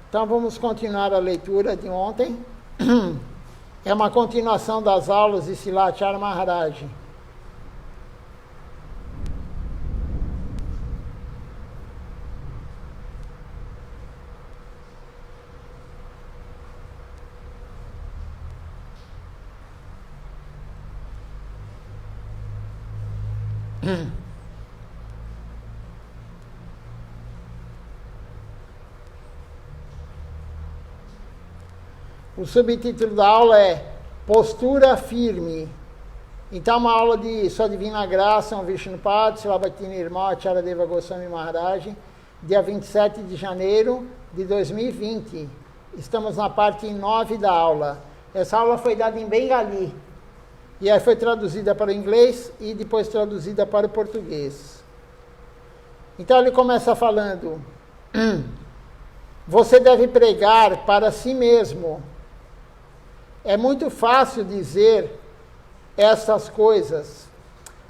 Então vamos continuar a leitura de ontem. É uma continuação das aulas de Silachara Maharaj. O subtítulo da aula é Postura Firme. Então, uma aula de Sua Divina Graça, um Vishnupad, Srila Bhakti-Nirmal Acharyadeva Goswami Maharaj, dia 27 de janeiro de 2020. Estamos na parte 9 da aula. Essa aula foi dada em Bengali, e aí foi traduzida para o inglês e depois traduzida para o português. Então, ele começa falando, você deve pregar para si mesmo. É muito fácil dizer essas coisas.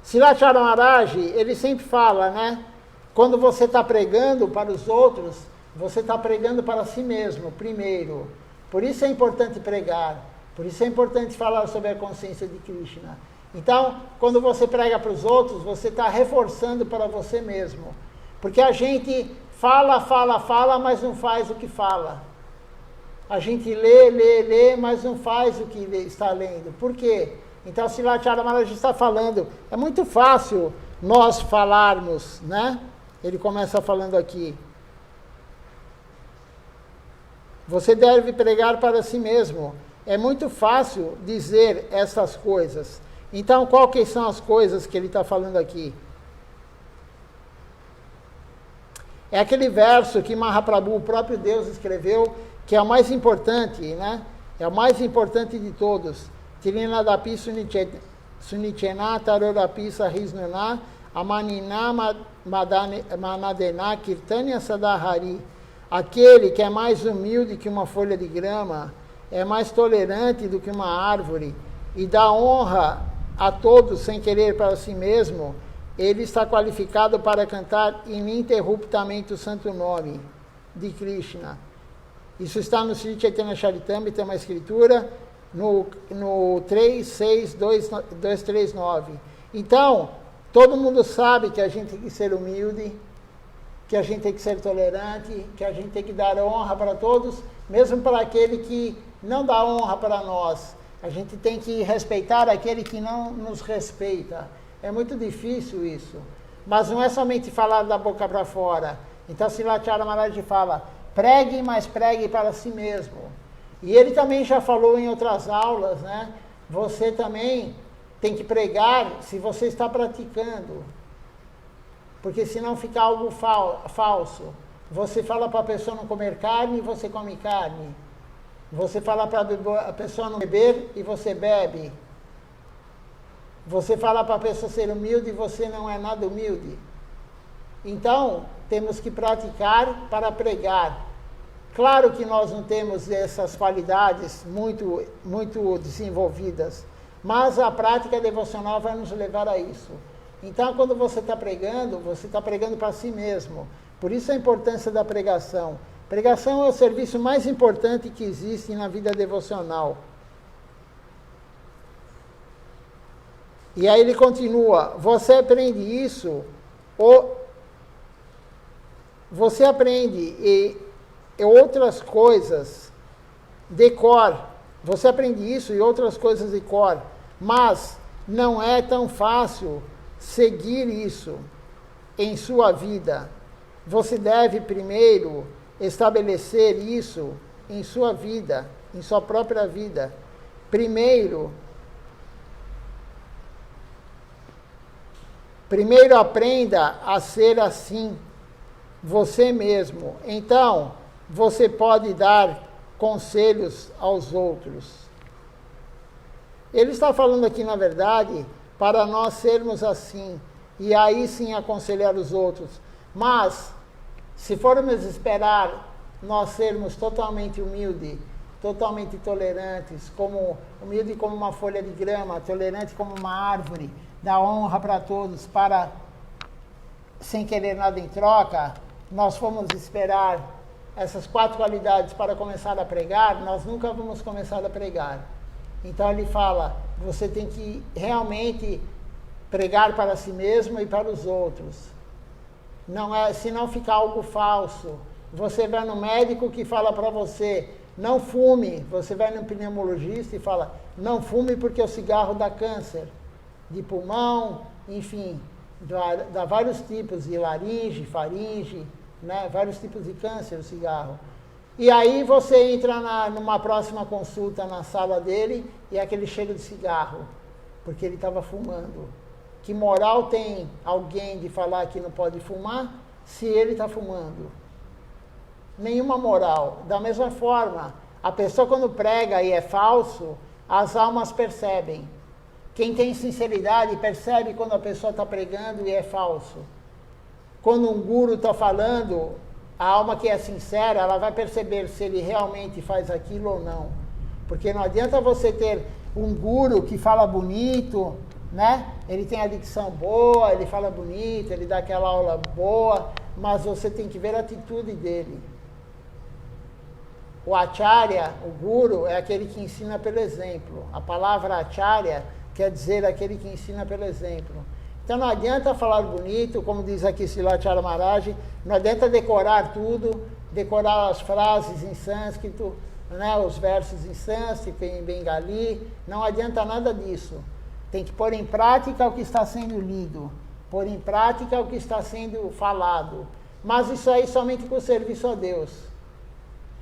Silachara Maharaj, ele sempre fala, né? Quando você está pregando para os outros, você está pregando para si mesmo, primeiro. Por isso é importante pregar. Por isso é importante falar sobre a consciência de Krishna. Então, quando você prega para os outros, você está reforçando para você mesmo. Porque a gente fala, mas não faz o que fala. A gente lê, mas não faz o que está lendo. Por quê? Então, Silachara Maharaj está falando, é muito fácil nós falarmos, né? Ele começa falando aqui. Você deve pregar para si mesmo. É muito fácil dizer essas coisas. Então, quais são as coisas que ele está falando aqui? É aquele verso que Mahaprabhu, o próprio Deus, escreveu, que é o mais importante, né? É o mais importante de todos. Tirinadapi sunichena tarorapi sahisnuna amanina manadena kirtanya sadahari. Aquele que é mais humilde que uma folha de grama, é mais tolerante do que uma árvore, e dá honra a todos sem querer para si mesmo, ele está qualificado para cantar ininterruptamente o santo nome de Krishna. Isso está no Sri Chaitanya Charitamrita, tem uma escritura, no 3.6.239. Então, todo mundo sabe que a gente tem que ser humilde, que a gente tem que ser tolerante, que a gente tem que dar honra para todos, mesmo para aquele que não dá honra para nós. A gente tem que respeitar aquele que não nos respeita. É muito difícil isso. Mas não é somente falar da boca para fora. Então, Silachara Maharaj fala, pregue, mas pregue para si mesmo. E ele também já falou em outras aulas, né? Você também tem que pregar se você está praticando. Porque senão fica algo falso. Você fala para a pessoa não comer carne e você come carne. Você fala para a pessoa não beber e você bebe. Você fala para a pessoa ser humilde e você não é nada humilde. Então, temos que praticar para pregar. Claro que nós não temos essas qualidades muito desenvolvidas, mas a prática devocional vai nos levar a isso. Então, quando você está pregando para si mesmo. Por isso a importância da pregação. Pregação é o serviço mais importante que existe na vida devocional. E aí ele continua, você aprende isso, você aprende e outras coisas de cor. Você aprende isso e outras coisas de cor, mas não é tão fácil seguir isso em sua vida. Você deve primeiro estabelecer isso em sua vida, em sua própria vida. Primeiro aprenda a ser assim, você mesmo. Então, você pode dar conselhos aos outros. Ele está falando aqui, na verdade, para nós sermos assim, e aí sim aconselhar os outros. Mas, se formos esperar nós sermos totalmente humildes, totalmente tolerantes, humilde como uma folha de grama, tolerante como uma árvore, dá honra para todos, sem querer nada em troca, nós fomos esperar essas 4 qualidades para começar a pregar, nós nunca vamos começar a pregar. Então ele fala, você tem que realmente pregar para si mesmo e para os outros. Não é, se não ficar algo falso. Você vai no médico que fala para você, não fume. Você vai no pneumologista e fala, não fume porque o cigarro dá câncer de pulmão, enfim, dá vários tipos de laringe, faringe, né? Vários tipos de câncer o cigarro. E aí você entra numa próxima consulta na sala dele e é aquele cheiro de cigarro, porque ele estava fumando. Que moral tem alguém de falar que não pode fumar se ele está fumando? Nenhuma moral. Da mesma forma, a pessoa quando prega e é falso, as almas percebem. Quem tem sinceridade percebe quando a pessoa está pregando e é falso. Quando um guru está falando, a alma que é sincera, ela vai perceber se ele realmente faz aquilo ou não. Porque não adianta você ter um guru que fala bonito, né? Ele tem a dicção boa, ele fala bonito, ele dá aquela aula boa, mas você tem que ver a atitude dele. O acharya, o guru, é aquele que ensina pelo exemplo. A palavra acharya quer dizer aquele que ensina pelo exemplo. Então não adianta falar bonito, como diz aqui Srilacharya Maharaj, não adianta decorar tudo, decorar as frases em sânscrito, né, os versos em sânscrito, em bengali, não adianta nada disso. Tem que pôr em prática o que está sendo lido, pôr em prática o que está sendo falado. Mas isso aí somente com o serviço a Deus.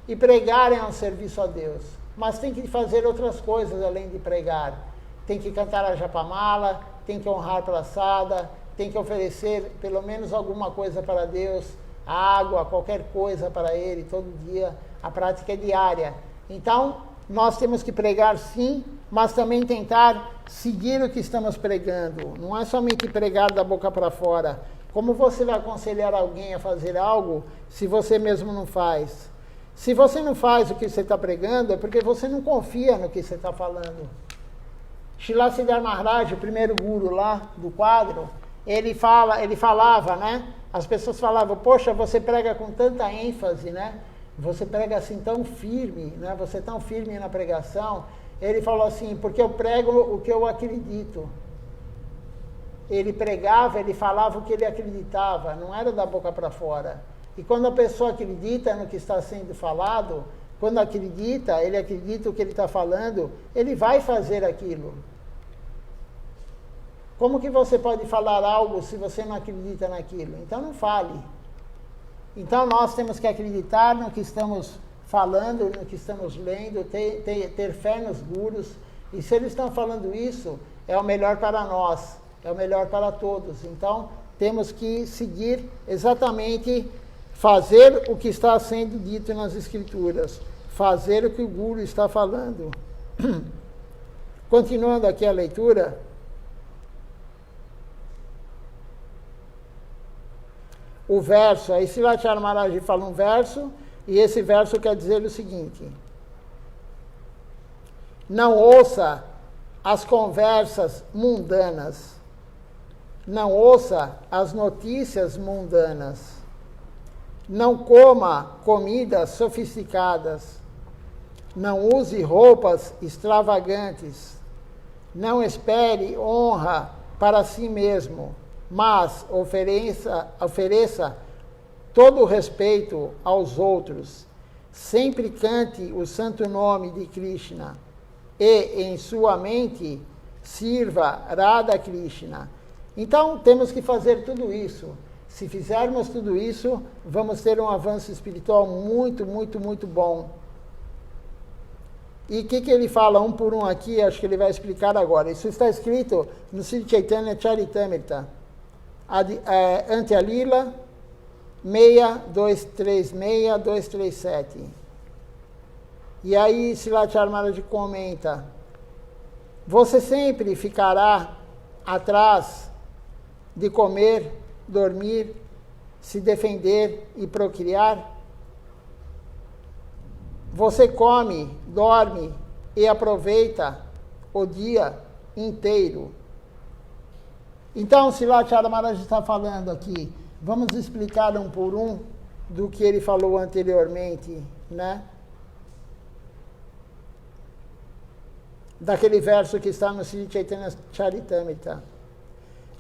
E pregar é um serviço a Deus. Mas tem que fazer outras coisas além de pregar. Tem que cantar a japamala, tem que honrar a praçada, tem que oferecer pelo menos alguma coisa para Deus, água, qualquer coisa para Ele, todo dia. A prática é diária. Então, nós temos que pregar sim, mas também tentar seguir o que estamos pregando. Não é somente pregar da boca para fora. Como você vai aconselhar alguém a fazer algo se você mesmo não faz? Se você não faz o que você está pregando, é porque você não confia no que você está falando. Srila Siddhar Maharaj, o primeiro guru lá do quadro, ele falava, né? As pessoas falavam, poxa, você prega com tanta ênfase, né? Você prega assim tão firme, né? Você é tão firme na pregação. Ele falou assim, porque eu prego o que eu acredito. Ele pregava, ele falava o que ele acreditava, não era da boca para fora. E quando a pessoa acredita no que está sendo falado, quando acredita, ele acredita o que ele está falando, ele vai fazer aquilo. Como que você pode falar algo se você não acredita naquilo? Então não fale. Então nós temos que acreditar no que estamos falando, no que estamos lendo, ter fé nos gurus. E se eles estão falando isso, é o melhor para nós, é o melhor para todos. Então temos que seguir exatamente, fazer o que está sendo dito nas Escrituras, fazer o que o guru está falando. Continuando aqui a leitura. O verso, aí Srilacharya Maharaj fala um verso, e esse verso quer dizer o seguinte: não ouça as conversas mundanas, não ouça as notícias mundanas, não coma comidas sofisticadas, não use roupas extravagantes, não espere honra para si mesmo, mas ofereça todo o respeito aos outros. Sempre cante o santo nome de Krishna e em sua mente sirva Radha Krishna. Então temos que fazer tudo isso. Se fizermos tudo isso, vamos ter um avanço espiritual muito, muito, muito bom. E o que ele fala um por um aqui, acho que ele vai explicar agora. Isso está escrito no Sri Chaitanya Charitamrita. Ante a Lila 6236-237. E aí Srilacharya Maharaj comenta: você sempre ficará atrás de comer, dormir, se defender e procriar? Você come, dorme e aproveita o dia inteiro. Então, Srilacharya Maharaj está falando aqui, vamos explicar um por um, do que ele falou anteriormente, né? Daquele verso que está no Sri Chaitanya Charitamrita.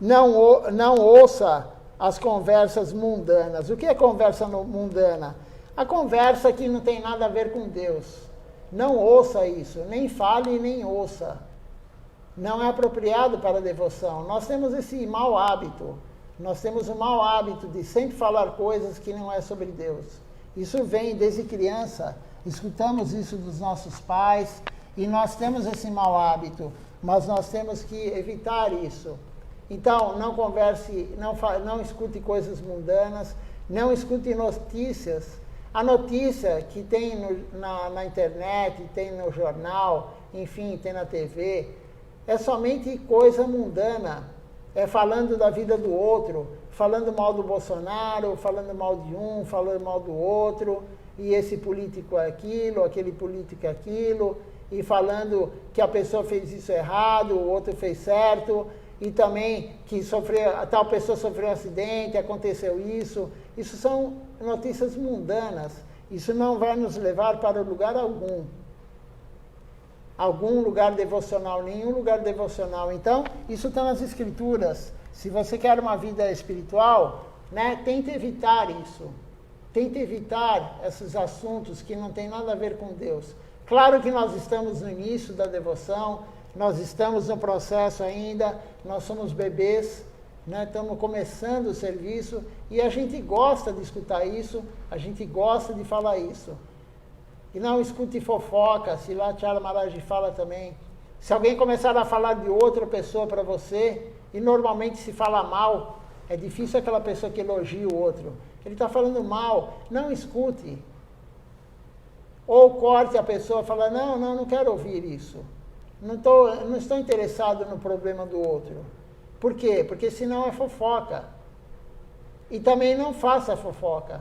Não ouça as conversas mundanas. O que é conversa mundana? A conversa que não tem nada a ver com Deus. Não ouça isso, nem fale nem ouça. Não é apropriado para a devoção. Nós temos esse mau hábito. Nós temos o mau hábito de sempre falar coisas que não é sobre Deus. Isso vem desde criança. Escutamos isso dos nossos pais e nós temos esse mau hábito, mas nós temos que evitar isso. Então, não converse, não escute coisas mundanas, não escute notícias. A notícia que tem na internet, tem no jornal, enfim, tem na TV, é somente coisa mundana. É falando da vida do outro, falando mal do Bolsonaro, falando mal de um, falando mal do outro, e esse político é aquilo, aquele político é aquilo, e falando que a pessoa fez isso errado, o outro fez certo, e também que a tal pessoa sofreu um acidente, aconteceu isso. Isso são notícias mundanas. Isso não vai nos levar para lugar algum. Algum lugar devocional, nenhum lugar devocional. Então, isso está nas Escrituras. Se você quer uma vida espiritual, né, tente evitar isso. Tente evitar esses assuntos que não têm nada a ver com Deus. Claro que nós estamos no início da devoção, nós estamos no processo ainda, nós somos bebês, né, estamos começando o serviço e a gente gosta de escutar isso, a gente gosta de falar isso. E não escute fofoca, se lá Tchara Maharaj fala também. Se alguém começar a falar de outra pessoa para você, e normalmente se fala mal, é difícil aquela pessoa que elogia o outro. Ele está falando mal, não escute. Ou corte a pessoa e fala, não quero ouvir isso. Não estou interessado no problema do outro. Por quê? Porque senão é fofoca. E também não faça fofoca.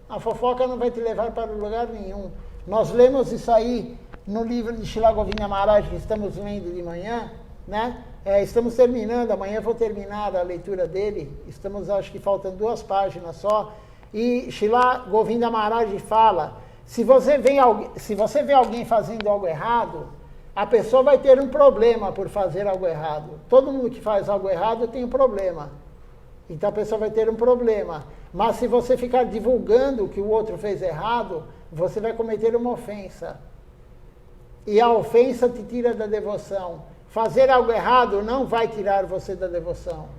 A fofoca não vai te levar para lugar nenhum. Nós lemos isso aí no livro de Srila Govinda Maharaj, que estamos lendo de manhã, né? Estamos terminando, amanhã vou terminar a leitura dele. Estamos, acho que faltam 2 páginas só. E Srila Govinda Maharaj fala, se você vê alguém fazendo algo errado, a pessoa vai ter um problema por fazer algo errado. Todo mundo que faz algo errado tem um problema. Então a pessoa vai ter um problema. Mas se você ficar divulgando que o outro fez errado, você vai cometer uma ofensa. E a ofensa te tira da devoção. Fazer algo errado não vai tirar você da devoção.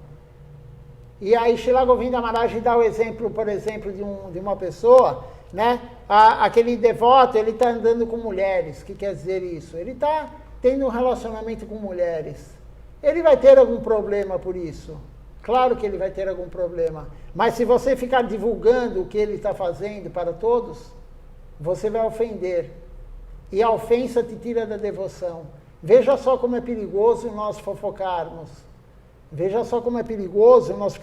E aí Srila Govinda Maharaj dá o exemplo, por exemplo, de uma pessoa, né? Aquele devoto, ele está andando com mulheres. O que quer dizer isso? Ele está tendo um relacionamento com mulheres. Ele vai ter algum problema por isso. Claro que ele vai ter algum problema. Mas se você ficar divulgando o que ele está fazendo para todos, você vai ofender. E a ofensa te tira da devoção. Veja só como é perigoso nós fofocarmos. Veja só como é perigoso nós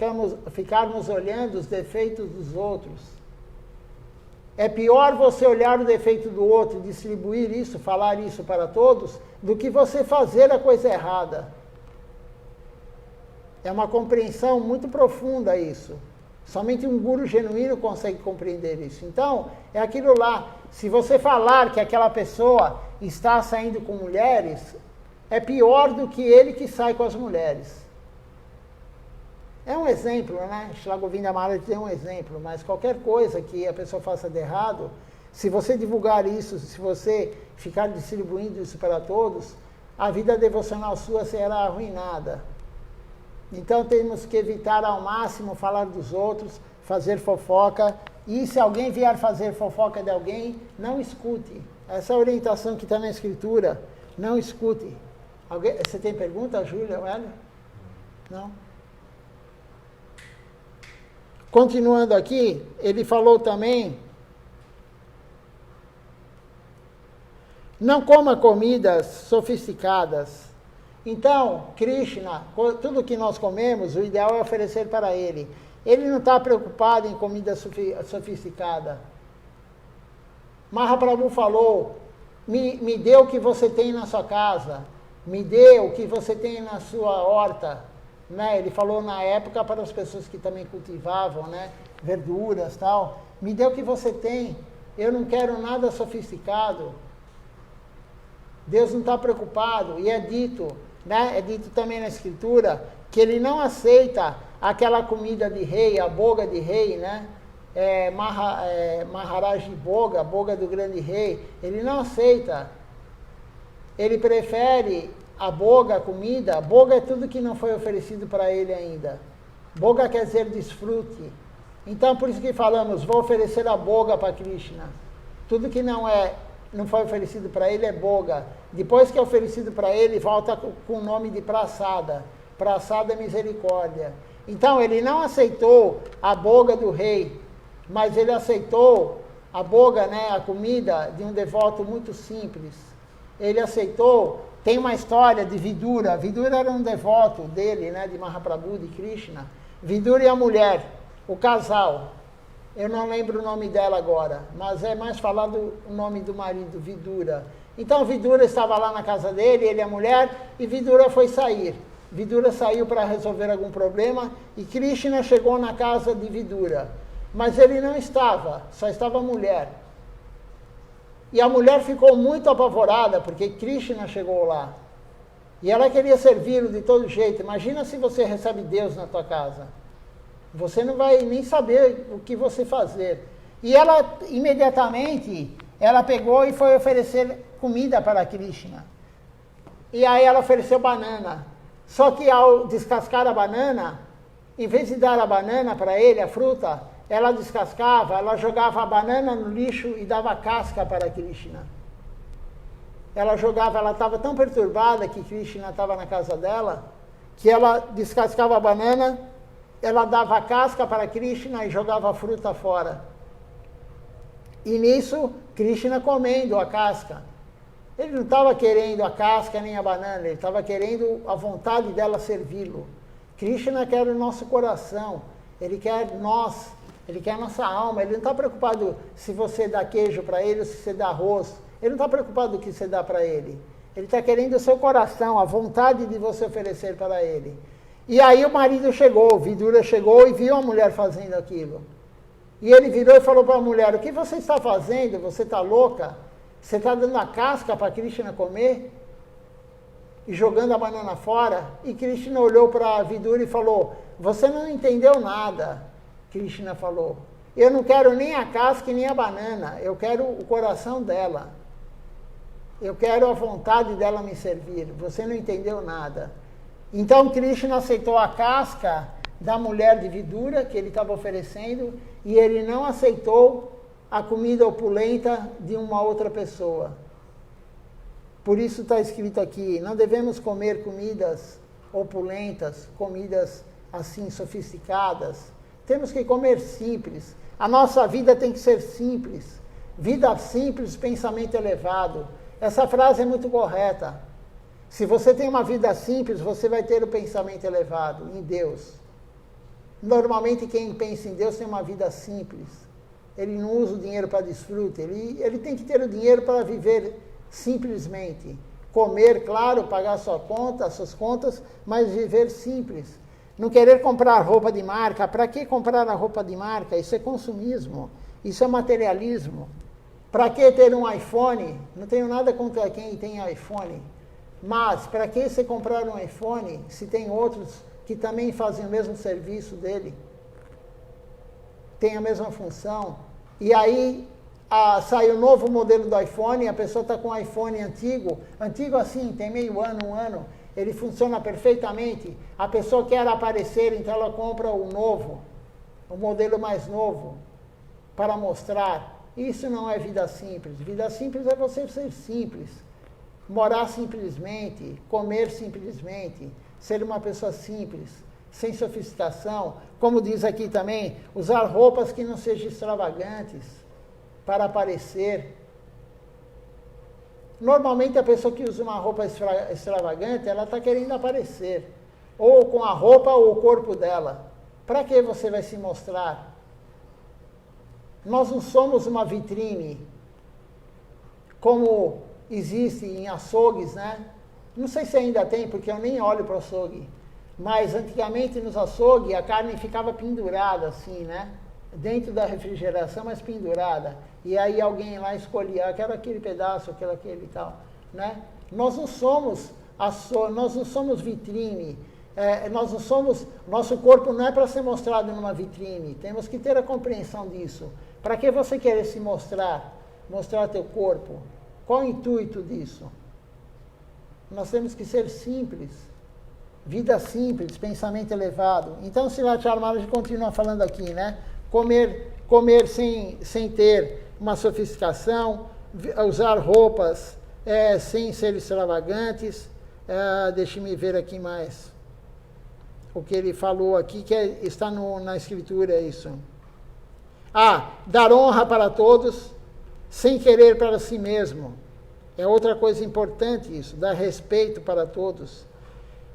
ficarmos olhando os defeitos dos outros. É pior você olhar o defeito do outro, distribuir isso, falar isso para todos, do que você fazer a coisa errada. É uma compreensão muito profunda isso. Somente um guru genuíno consegue compreender isso. Então, é aquilo lá. Se você falar que aquela pessoa está saindo com mulheres, é pior do que ele que sai com as mulheres. É um exemplo, né? Srila Govinda Maharaj tem um exemplo, mas qualquer coisa que a pessoa faça de errado, se você divulgar isso, se você ficar distribuindo isso para todos, a vida devocional sua será arruinada. Então temos que evitar ao máximo falar dos outros, fazer fofoca, e se alguém vier fazer fofoca de alguém, não escute. Essa é a orientação que está na Escritura, não escute. Você tem pergunta, Júlia, Hélio? Não? Continuando aqui, ele falou também, não coma comidas sofisticadas. Então, Krishna, tudo que nós comemos, o ideal é oferecer para ele. Ele não está preocupado em comida sofisticada. Mahaprabhu falou, me dê o que você tem na sua casa, me dê o que você tem na sua horta. Né? Ele falou na época para as pessoas que também cultivavam, né, verduras e tal. me dê o que você tem, eu não quero nada sofisticado. Deus não está preocupado, e é dito, né? É dito também na Escritura, que ele não aceita aquela comida de rei, a boga de rei, né? Maharaj boga, boga do grande rei, ele não aceita. Ele prefere a boga, a comida. Boga é tudo que não foi oferecido para ele ainda. Boga quer dizer desfrute. Então, por isso que falamos, vou oferecer a boga para Krishna. Tudo que não foi oferecido para ele é boga. Depois que é oferecido para ele, volta com o nome de prasada. Prasada é misericórdia. Então, ele não aceitou a boga do rei, mas ele aceitou a boga, né, a comida de um devoto muito simples. Ele aceitou, tem uma história de Vidura. Vidura era um devoto dele, né, de Mahaprabhu, de Krishna. Vidura e a mulher, o casal. Eu não lembro o nome dela agora, mas é mais falado o nome do marido, Vidura. Então Vidura estava lá na casa dele, ele e a mulher, e Vidura foi sair. Vidura saiu para resolver algum problema e Krishna chegou na casa de Vidura. Mas ele não estava, só estava a mulher. E a mulher ficou muito apavorada, porque Krishna chegou lá. E ela queria servi-lo de todo jeito. Imagina se você recebe Deus na tua casa. Você não vai nem saber o que você fazer. E ela, imediatamente, ela pegou e foi oferecer comida para Krishna. E aí ela ofereceu banana. Só que ao descascar a banana, em vez de dar a banana para ele, a fruta, ela descascava, ela jogava a banana no lixo e dava casca para Krishna. Ela jogava, ela estava tão perturbada que Krishna estava na casa dela, que ela descascava a banana, ela dava a casca para Krishna e jogava a fruta fora. E nisso, Krishna comendo a casca. Ele não estava querendo a casca nem a banana, ele estava querendo a vontade dela servi-lo. Krishna quer o nosso coração, ele quer nós, ele quer a nossa alma, ele não está preocupado se você dá queijo para ele ou se você dá arroz. Ele não está preocupado do que você dá para ele. Ele está querendo o seu coração, a vontade de você oferecer para ele. E aí o marido chegou, Vidura chegou e viu a mulher fazendo aquilo. E ele virou e falou para a mulher, o que você está fazendo? Você está louca? Você está dando a casca para Krishna comer? E jogando a banana fora? E Krishna olhou para Vidura e falou, você não entendeu nada. Krishna falou, eu não quero nem a casca e nem a banana, eu quero o coração dela. Eu quero a vontade dela me servir. Você não entendeu nada. Então Krishna aceitou a casca da mulher de Vidura, que ele estava oferecendo, e ele não aceitou a comida opulenta de uma outra pessoa. Por isso está escrito aqui, não devemos comer comidas opulentas, comidas assim sofisticadas. Temos que comer simples. A nossa vida tem que ser simples. Vida simples, pensamento elevado. Essa frase é muito correta. Se você tem uma vida simples, você vai ter o pensamento elevado em Deus. Normalmente quem pensa em Deus tem uma vida simples. Ele não usa o dinheiro para desfrute. Ele tem que ter o dinheiro para viver simplesmente. Comer, claro, pagar suas contas, mas viver simples. Não querer comprar roupa de marca. Para que comprar a roupa de marca? Isso é consumismo. Isso é materialismo. Para que ter um iPhone? Não tenho nada contra quem tem iPhone. Mas, para que você comprar um iPhone se tem outros que também fazem o mesmo serviço dele? Tem a mesma função. E aí, sai o novo modelo do iPhone, a pessoa está com um iPhone antigo assim, tem meio ano, um ano, ele funciona perfeitamente. A pessoa quer aparecer, então ela compra o novo, o modelo mais novo, para mostrar. Isso não é vida simples. Vida simples é você ser simples. Morar simplesmente, comer simplesmente, ser uma pessoa simples, sem sofisticação. Como diz aqui também, usar roupas que não sejam extravagantes, para aparecer. Normalmente a pessoa que usa uma roupa extravagante, ela está querendo aparecer. Ou com a roupa ou o corpo dela. Para que você vai se mostrar? Nós não somos uma vitrine, como existe em açougues, né? Não sei se ainda tem, porque eu nem olho para o açougue. Mas antigamente nos açougues a carne ficava pendurada assim, né? dentro da refrigeração, mas pendurada. E aí alguém lá escolhia, quero aquele pedaço, aquele e tal. Né? Nós não somos vitrine. Nosso corpo não é para ser mostrado numa vitrine. Temos que ter a compreensão disso. Para que você querer se mostrar teu corpo? Qual o intuito disso? Nós temos que ser simples. Vida simples, pensamento elevado. Então, Srila Maharaj continua falando aqui, né? Comer sem ter uma sofisticação, usar roupas sem ser extravagantes. Deixe-me ver aqui mais o que ele falou aqui, que está na escritura, é isso. Dar honra para todos, sem querer para si mesmo. É outra coisa importante isso, dar respeito para todos.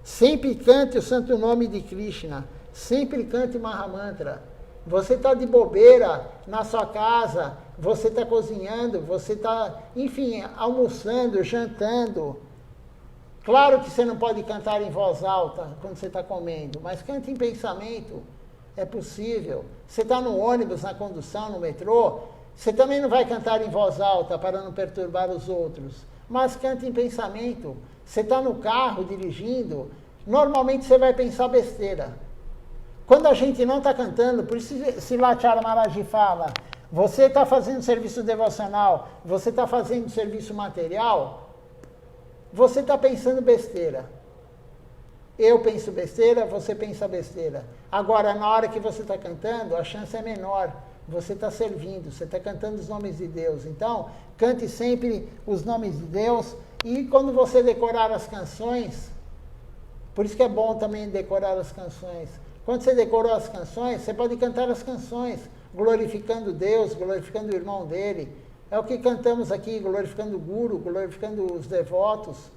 Sempre cante o santo nome de Krishna, sempre cante Mahamantra. Você está de bobeira na sua casa, você está cozinhando, você está, enfim, almoçando, jantando. Claro que você não pode cantar em voz alta quando você está comendo, mas cante em pensamento, é possível. Você está no ônibus, na condução, no metrô, você também não vai cantar em voz alta para não perturbar os outros, mas cante em pensamento. Você está no carro dirigindo, normalmente você vai pensar besteira. Quando a gente não está cantando, por isso Srila Maharaj fala, você está fazendo serviço devocional, você está fazendo serviço material, você está pensando besteira. Eu penso besteira, você pensa besteira. Agora, na hora que você está cantando, a chance é menor. Você está servindo, você está cantando os nomes de Deus. Então, cante sempre os nomes de Deus. E quando você decorar as canções, por isso que é bom também decorar as canções. Quando você decorou as canções, você pode cantar as canções, glorificando Deus, glorificando o irmão dele. É o que cantamos aqui, glorificando o Guru, glorificando os devotos.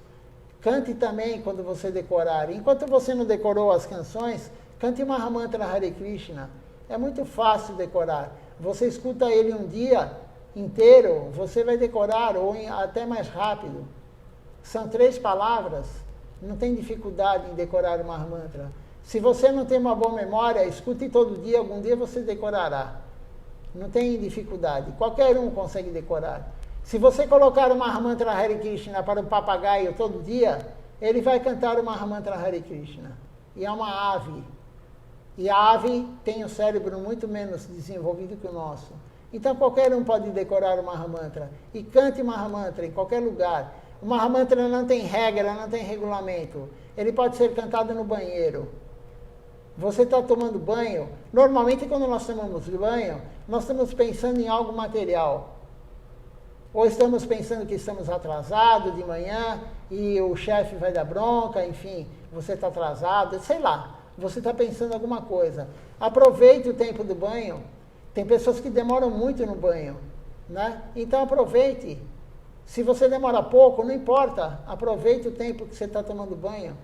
Cante também quando você decorar. Enquanto você não decorou as canções, cante Mahamantra Hare Krishna. É muito fácil decorar. Você escuta ele um dia inteiro, você vai decorar, ou até mais rápido. São 3 palavras, não tem dificuldade em decorar o Mahamantra. Se você não tem uma boa memória, escute todo dia, algum dia você decorará. Não tem dificuldade, qualquer um consegue decorar. Se você colocar o Mahamantra Hare Krishna para um papagaio todo dia, ele vai cantar o Mahamantra Hare Krishna. E é uma ave. E a ave tem o cérebro muito menos desenvolvido que o nosso. Então qualquer um pode decorar o Mahamantra. E cante Mahamantra em qualquer lugar. O Mahamantra não tem regra, não tem regulamento. Ele pode ser cantado no banheiro. Você está tomando banho. Normalmente quando nós tomamos banho, nós estamos pensando em algo material. Ou estamos pensando que estamos atrasados de manhã e o chefe vai dar bronca, enfim, você está atrasado, sei lá. Você está pensando em alguma coisa. Aproveite o tempo do banho. Tem pessoas que demoram muito no banho, né? Então aproveite. Se você demora pouco, não importa. Aproveite o tempo que você está tomando banho.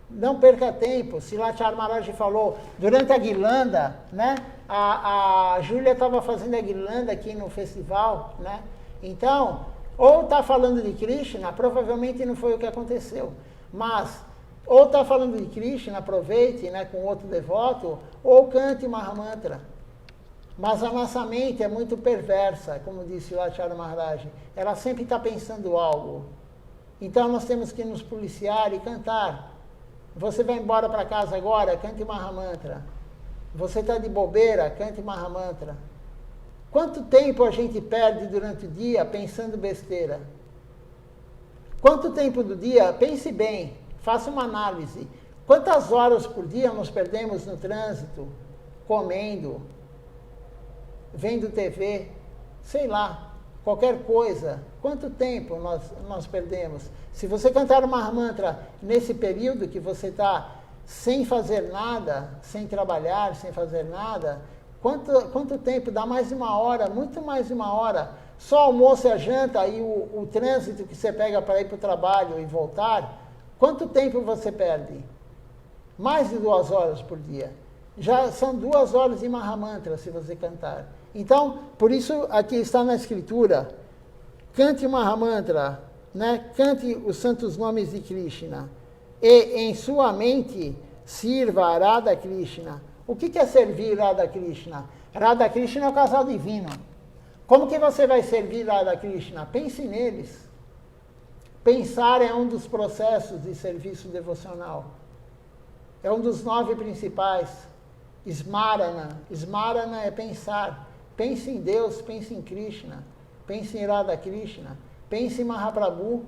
Não perca tempo. Srila Maharaj falou, durante a guirlanda, né? A Júlia estava fazendo a guirlanda aqui no festival, né? Então, ou está falando de Krishna, provavelmente não foi o que aconteceu. Mas ou está falando de Krishna, aproveite, né, com outro devoto, ou cante Mahamantra. Mas a nossa mente é muito perversa, como disse o Acharya Maharaj. Ela sempre está pensando algo. Então nós temos que nos policiar e cantar. Você vai embora para casa agora, cante Mahamantra. Você está de bobeira, cante Mahamantra. Quanto tempo a gente perde durante o dia pensando besteira? Quanto tempo do dia? Pense bem. Faça uma análise. Quantas horas por dia nós perdemos no trânsito, comendo, vendo TV, sei lá, qualquer coisa? Quanto tempo nós perdemos? Se você cantar o Mahamantra nesse período que você está sem fazer nada, sem trabalhar, sem fazer nada, quanto tempo? Dá mais de 1 hora, muito mais de 1 hora. Só almoço e a janta e o trânsito que você pega para ir para o trabalho e voltar. Quanto tempo você perde? Mais de 2 horas por dia. Já são 2 horas de Mahamantra se você cantar. Então, por isso aqui está na escritura, cante o Mahamantra, né? Cante os santos nomes de Krishna. E em sua mente sirva a Radha Krishna, O que é servir Radha Krishna? Radha Krishna é o casal divino. Como que você vai servir Radha Krishna? Pense neles. Pensar é um dos processos de serviço devocional. É um dos 9 principais. Smarana. Smarana é pensar. Pense em Deus, pense em Krishna. Pense em Radha Krishna. Pense em Mahaprabhu.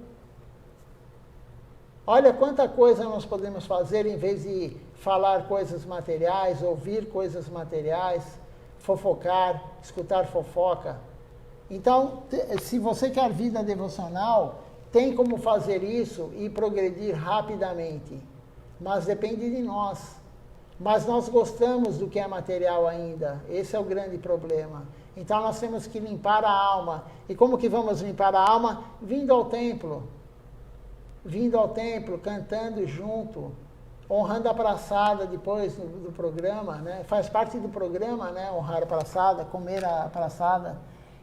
Olha quanta coisa nós podemos fazer em vez de falar coisas materiais, ouvir coisas materiais, fofocar, escutar fofoca. Então, se você quer vida devocional, tem como fazer isso e progredir rapidamente. Mas depende de nós. Mas nós gostamos do que é material ainda. Esse é o grande problema. Então nós temos que limpar a alma. E como que vamos limpar a alma? Vindo ao templo. Vindo ao templo, cantando junto, honrando a praçada depois do programa, né? Faz parte do programa, né? Honrar a praçada, comer a praçada.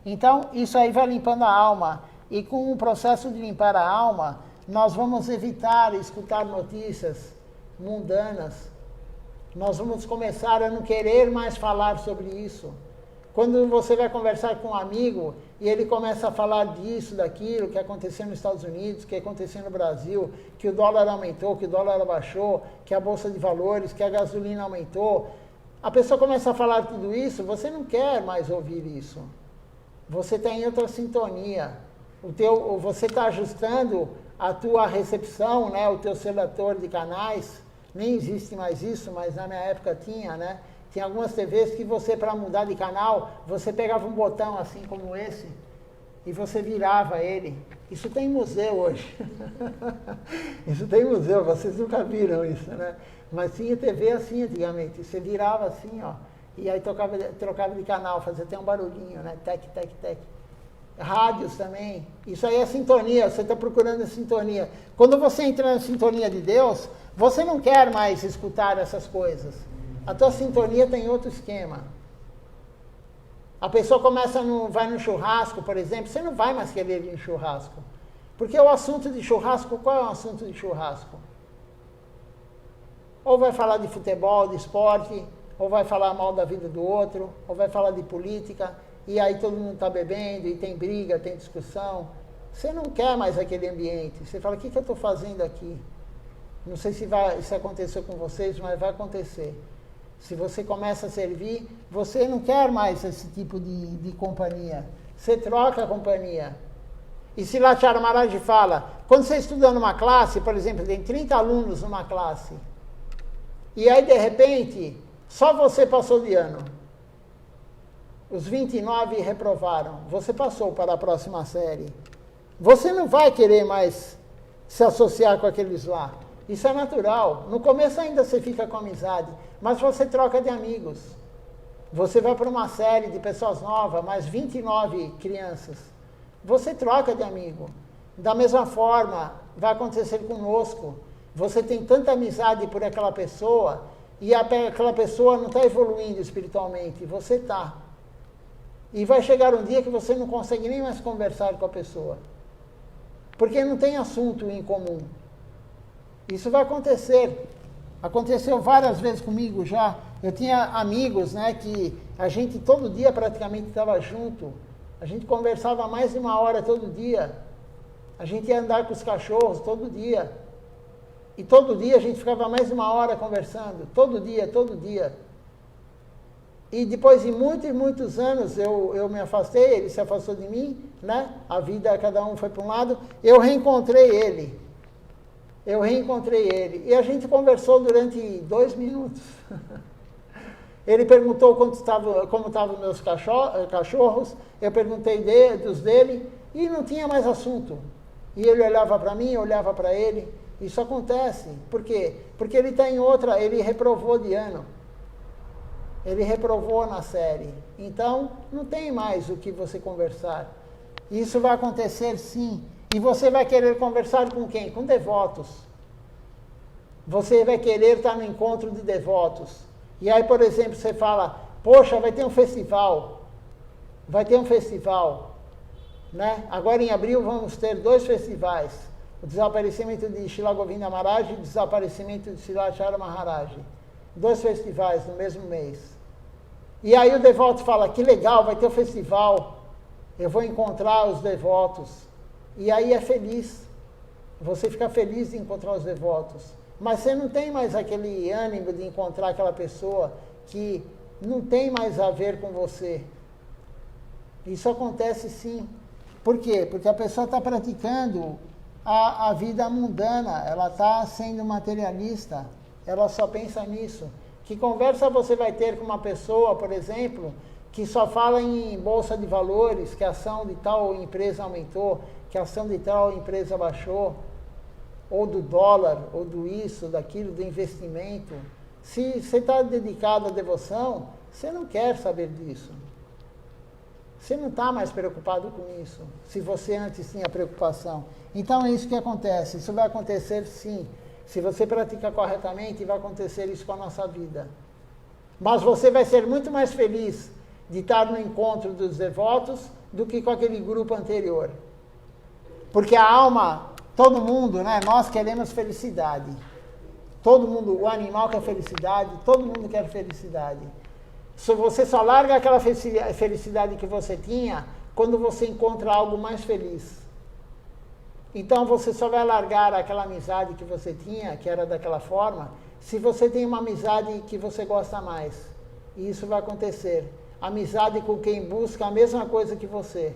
Então, isso aí vai limpando a alma. E com o processo de limpar a alma, nós vamos evitar escutar notícias mundanas. Nós vamos começar a não querer mais falar sobre isso. Quando você vai conversar com um amigo e ele começa a falar disso, daquilo, que aconteceu nos Estados Unidos, que aconteceu no Brasil, que o dólar aumentou, que o dólar abaixou, que a bolsa de valores, que a gasolina aumentou, a pessoa começa a falar tudo isso, você não quer mais ouvir isso. Você está em outra sintonia. Você está ajustando a tua recepção, né, o teu seletor de canais. Nem existe mais isso, mas na minha época tinha, né? Tinha algumas TVs que você, para mudar de canal, você pegava um botão assim como esse e você virava ele. Isso tem museu hoje. Isso tem museu, vocês nunca viram isso, né? Mas tinha TV assim antigamente, você virava assim, ó, e aí trocava de canal, fazia até um barulhinho, né? Tec, tec, tec. Rádios também. Isso aí é sintonia, você está procurando a sintonia. Quando você entra na sintonia de Deus, você não quer mais escutar essas coisas. A tua sintonia tem outro esquema. A pessoa vai no churrasco, por exemplo, você não vai mais querer ir em churrasco. Porque o assunto de churrasco, qual é o assunto de churrasco? Ou vai falar de futebol, de esporte, ou vai falar mal da vida do outro, ou vai falar de política, e aí todo mundo está bebendo, e tem briga, tem discussão. Você não quer mais aquele ambiente. Você fala, o que eu estou fazendo aqui? Não sei se aconteceu com vocês, mas vai acontecer. Se você começa a servir, você não quer mais esse tipo de companhia. Você troca a companhia. E Silachara Maharaj fala, quando você estuda numa classe, por exemplo, tem 30 alunos numa classe, e aí, de repente, só você passou de ano. Os 29 reprovaram. Você passou para a próxima série. Você não vai querer mais se associar com aqueles lá. Isso é natural. No começo ainda você fica com amizade, mas você troca de amigos. Você vai para uma série de pessoas novas, mais 29 crianças. Você troca de amigo. Da mesma forma, vai acontecer conosco. Você tem tanta amizade por aquela pessoa e aquela pessoa não está evoluindo espiritualmente. Você está. E vai chegar um dia que você não consegue nem mais conversar com a pessoa. Porque não tem assunto em comum. Isso vai acontecer. Aconteceu várias vezes comigo já. Eu tinha amigos, né, que a gente todo dia praticamente estava junto. A gente conversava mais de 1 hora todo dia. A gente ia andar com os cachorros todo dia. E todo dia a gente ficava mais de 1 hora conversando. Todo dia, todo dia. E depois de muitos e muitos anos eu me afastei, ele se afastou de mim, né? A vida, cada um foi para um lado. Eu reencontrei ele. E a gente conversou durante 2 minutos. Ele perguntou como estavam os meus cachorros, eu perguntei dos dele, e não tinha mais assunto. E ele olhava para mim, eu olhava para ele. Isso acontece. Por quê? Porque ele está em outra, ele reprovou de ano. Ele reprovou na série. Então, não tem mais o que você conversar. Isso vai acontecer sim. E você vai querer conversar com quem? Com devotos. Você vai querer estar no encontro de devotos. E aí, por exemplo, você fala, poxa, vai ter um festival. Vai ter um festival. Né? Agora em abril vamos ter 2 festivais. O desaparecimento de Srila Govinda Maharaj e o desaparecimento de Silachara Maharaj. 2 festivais no mesmo mês. E aí o devoto fala, que legal, vai ter o festival, eu vou encontrar os devotos. E aí é feliz. Você fica feliz de encontrar os devotos. Mas você não tem mais aquele ânimo de encontrar aquela pessoa que não tem mais a ver com você. Isso acontece sim. Por quê? Porque a pessoa está praticando a vida mundana, ela está sendo materialista, ela só pensa nisso. Que conversa você vai ter com uma pessoa, por exemplo, que só fala em bolsa de valores, que a ação de tal empresa aumentou, que a ação de tal empresa baixou, ou do dólar, ou do isso, daquilo, do investimento. Se você está dedicado à devoção, você não quer saber disso. Você não está mais preocupado com isso, se você antes tinha preocupação. Então é isso que acontece, isso vai acontecer sim. Se você pratica corretamente, vai acontecer isso com a nossa vida. Mas você vai ser muito mais feliz de estar no encontro dos devotos do que com aquele grupo anterior. Porque a alma, todo mundo, né, nós queremos felicidade. Todo mundo, o animal quer felicidade, todo mundo quer felicidade. Se você só larga aquela felicidade que você tinha quando você encontra algo mais feliz. Então você só vai largar aquela amizade que você tinha, que era daquela forma, se você tem uma amizade que você gosta mais. E isso vai acontecer. Amizade com quem busca a mesma coisa que você.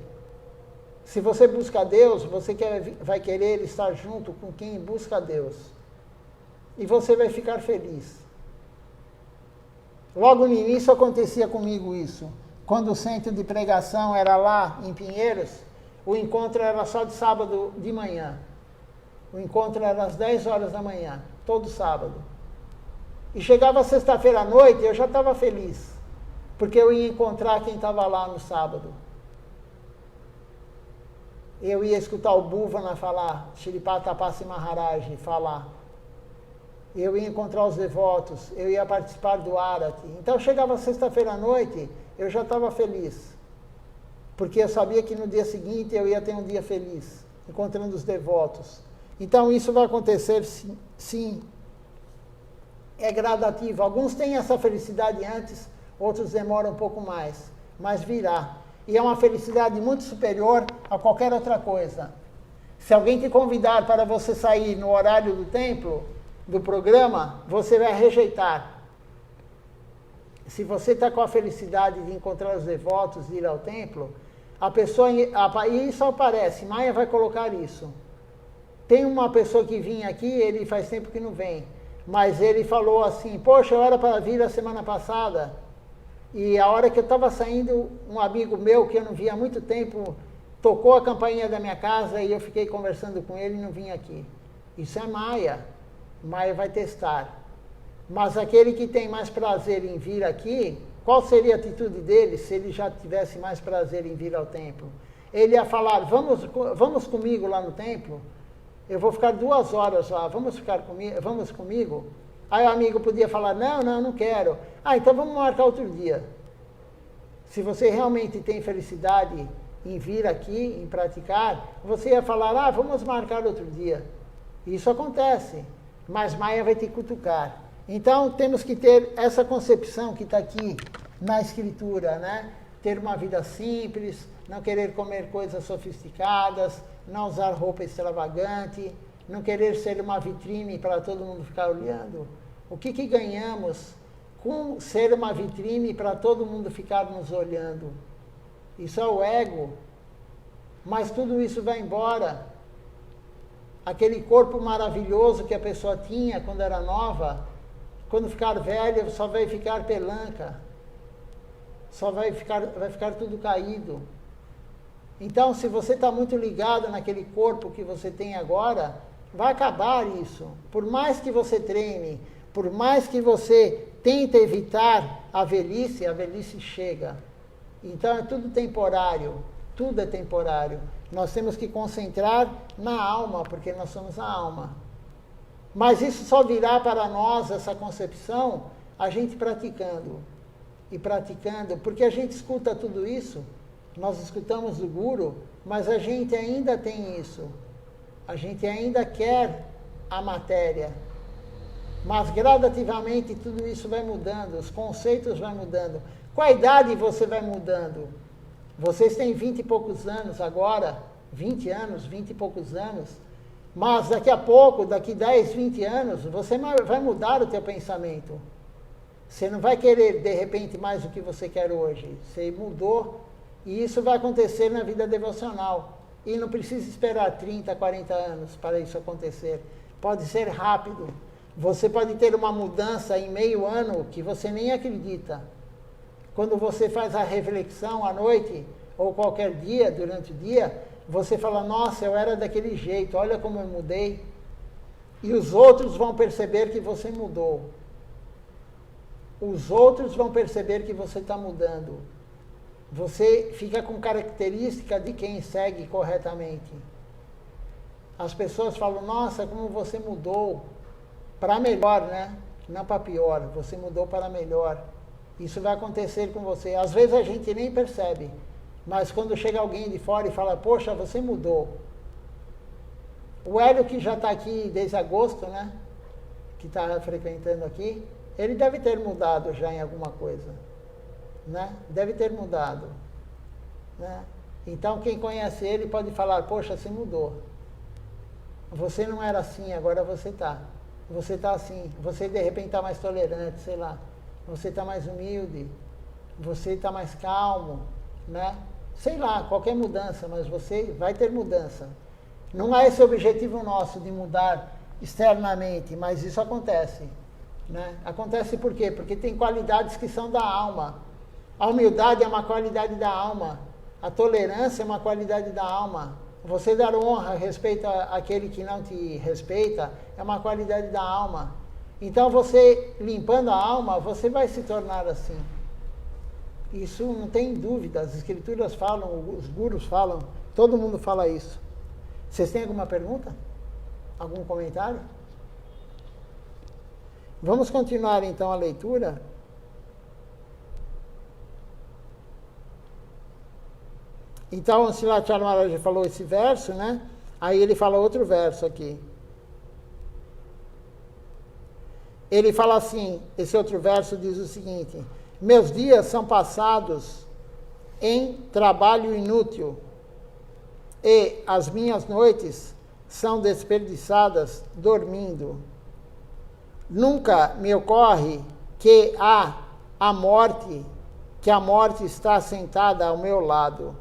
Se você busca Deus, você vai querer estar junto com quem busca Deus. E você vai ficar feliz. Logo no início acontecia comigo isso. Quando o centro de pregação era lá em Pinheiros, o encontro era só de sábado de manhã. O encontro era às 10 horas da manhã, todo sábado. E chegava sexta-feira à noite, eu já estava feliz, porque eu ia encontrar quem estava lá no sábado. Eu ia escutar o Bhuvana falar, Shripata Pasi Maharaj falar. Eu ia encontrar os devotos, eu ia participar do Arati. Então chegava sexta-feira à noite, eu já estava feliz. Porque eu sabia que no dia seguinte eu ia ter um dia feliz, encontrando os devotos. Então isso vai acontecer sim. É gradativo. Alguns têm essa felicidade antes, outros demoram um pouco mais. Mas virá. E é uma felicidade muito superior a qualquer outra coisa. Se alguém te convidar para você sair no horário do templo, do programa, você vai rejeitar. Se você está com a felicidade de encontrar os devotos, de ir ao templo, a pessoa, e isso aparece, Maia vai colocar isso. Tem uma pessoa que vinha aqui, ele faz tempo que não vem, mas ele falou assim, poxa, eu era para vir a semana passada, e a hora que eu estava saindo, um amigo meu, que eu não via há muito tempo, tocou a campainha da minha casa e eu fiquei conversando com ele e não vim aqui. Isso é Maia. Maia vai testar. Mas aquele que tem mais prazer em vir aqui, qual seria a atitude dele se ele já tivesse mais prazer em vir ao templo? Ele ia falar, vamos comigo lá no templo? Eu vou ficar 2 horas lá, vamos comigo? Aí o amigo podia falar, não quero. Ah, então vamos marcar outro dia. Se você realmente tem felicidade em vir aqui, em praticar, você ia falar, vamos marcar outro dia. Isso acontece, mas Maia vai te cutucar. Então, temos que ter essa concepção que está aqui na Escritura, né? Ter uma vida simples, não querer comer coisas sofisticadas, não usar roupa extravagante, não querer ser uma vitrine para todo mundo ficar olhando. O que ganhamos com ser uma vitrine para todo mundo ficar nos olhando? Isso é o ego. Mas tudo isso vai embora. Aquele corpo maravilhoso que a pessoa tinha quando era nova, quando ficar velha, só vai ficar pelanca. Vai ficar tudo caído. Então, se você está muito ligado naquele corpo que você tem agora, vai acabar isso. Por mais que você treine, por mais que você tente evitar a velhice chega. Então, é tudo temporário. Tudo é temporário. Nós temos que concentrar na alma, porque nós somos a alma. Mas isso só virá para nós, essa concepção, a gente praticando. E praticando, porque a gente escuta tudo isso, nós escutamos do Guru, mas a gente ainda tem isso. A gente ainda quer a matéria. mas gradativamente tudo isso vai mudando, os conceitos vão mudando. Com a idade você vai mudando. Vocês têm 20 e poucos anos agora, 20 anos, 20 e poucos anos, mas daqui a pouco, daqui 10, 20 anos, você vai mudar o teu pensamento. Você não vai querer, de repente, mais do que você quer hoje. Você mudou, e isso vai acontecer na vida devocional. E não precisa esperar 30, 40 anos para isso acontecer. Pode ser rápido. Você pode ter uma mudança em meio ano que você nem acredita. Quando você faz a reflexão à noite, ou qualquer dia, durante o dia, você fala, nossa, eu era daquele jeito, olha como eu mudei. E os outros vão perceber que você mudou. Os outros vão perceber que você está mudando. Você fica com característica de quem segue corretamente. As pessoas falam, nossa, como você mudou. Para melhor, né? Não para pior. Você mudou para melhor. Isso vai acontecer com você. Às vezes a gente nem percebe. Mas quando chega alguém de fora e fala, poxa, você mudou. O Hélio, que já está aqui desde agosto, né? Que está frequentando aqui, ele deve ter mudado já em alguma coisa. Né? Deve ter mudado. Né? Então, quem conhece ele pode falar, poxa, você mudou. Você não era assim, agora você está. Você está assim. Você, de repente, está mais tolerante, sei lá. Você está mais humilde. Você está mais calmo. Né? Sei lá, qualquer mudança, mas você vai ter mudança. Não é esse o objetivo nosso, de mudar externamente, mas isso acontece. Né? Acontece por quê? Porque tem qualidades que são da alma. A humildade é uma qualidade da alma. A tolerância é uma qualidade da alma. Você dar honra, respeito àquele que não te respeita, é uma qualidade da alma. Então, você, limpando a alma, você vai se tornar assim. Isso não tem dúvida. As escrituras falam, os gurus falam, todo mundo fala isso. Vocês têm alguma pergunta? Algum comentário? Vamos continuar, então, a leitura. Então, o Srilacharya Maharaj falou esse verso, né? Aí ele fala outro verso aqui. Ele fala assim, esse outro verso diz o seguinte, meus dias são passados em trabalho inútil e as minhas noites são desperdiçadas dormindo. Nunca me ocorre que a morte está sentada ao meu lado.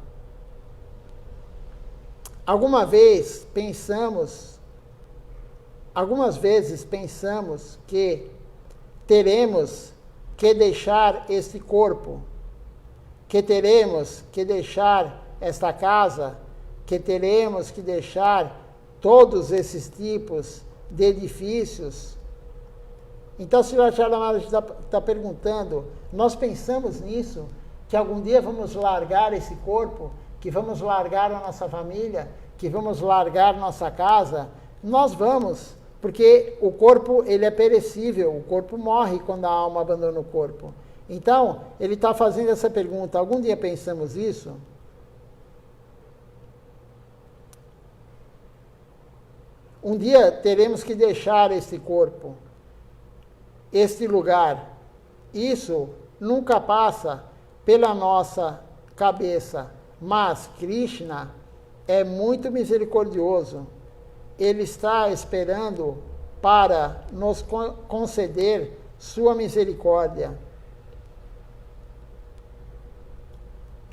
Algumas vezes pensamos que teremos que deixar este corpo, que teremos que deixar esta casa, que teremos que deixar todos esses tipos de edifícios. Então, o Srilacharya Maharaj está perguntando, nós pensamos nisso, que algum dia vamos largar esse corpo, que vamos largar a nossa família, que vamos largar nossa casa? Nós vamos, porque o corpo ele é perecível, o corpo morre quando a alma abandona o corpo. Então, ele está fazendo essa pergunta, algum dia pensamos isso? Um dia teremos que deixar este corpo, este lugar. Isso nunca passa pela nossa cabeça. Mas Krishna é muito misericordioso. Ele está esperando para nos conceder sua misericórdia.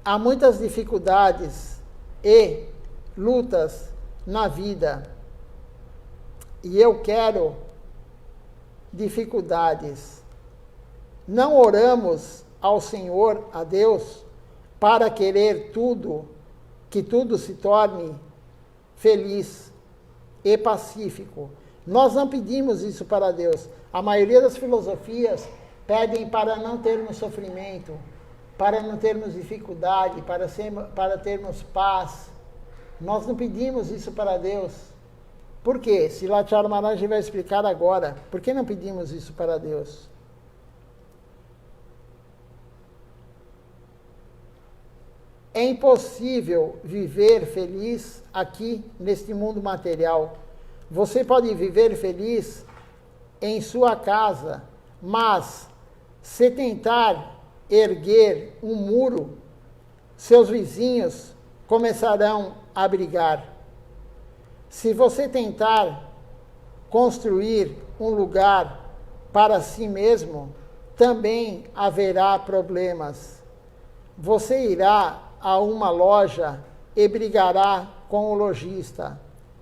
Há muitas dificuldades e lutas na vida. E eu quero dificuldades. Não oramos ao Senhor, a Deus, para querer que tudo se torne feliz e pacífico. Nós não pedimos isso para Deus. A maioria das filosofias pedem para não termos sofrimento, para não termos dificuldade, para termos paz. Nós não pedimos isso para Deus. Por quê? Srilacharya Maharaj vai explicar agora. Por que não pedimos isso para Deus? É impossível viver feliz aqui neste mundo material. Você pode viver feliz em sua casa, mas se tentar erguer um muro, seus vizinhos começarão a brigar. Se você tentar construir um lugar para si mesmo, também haverá problemas. Você irá a uma loja e brigará com o lojista.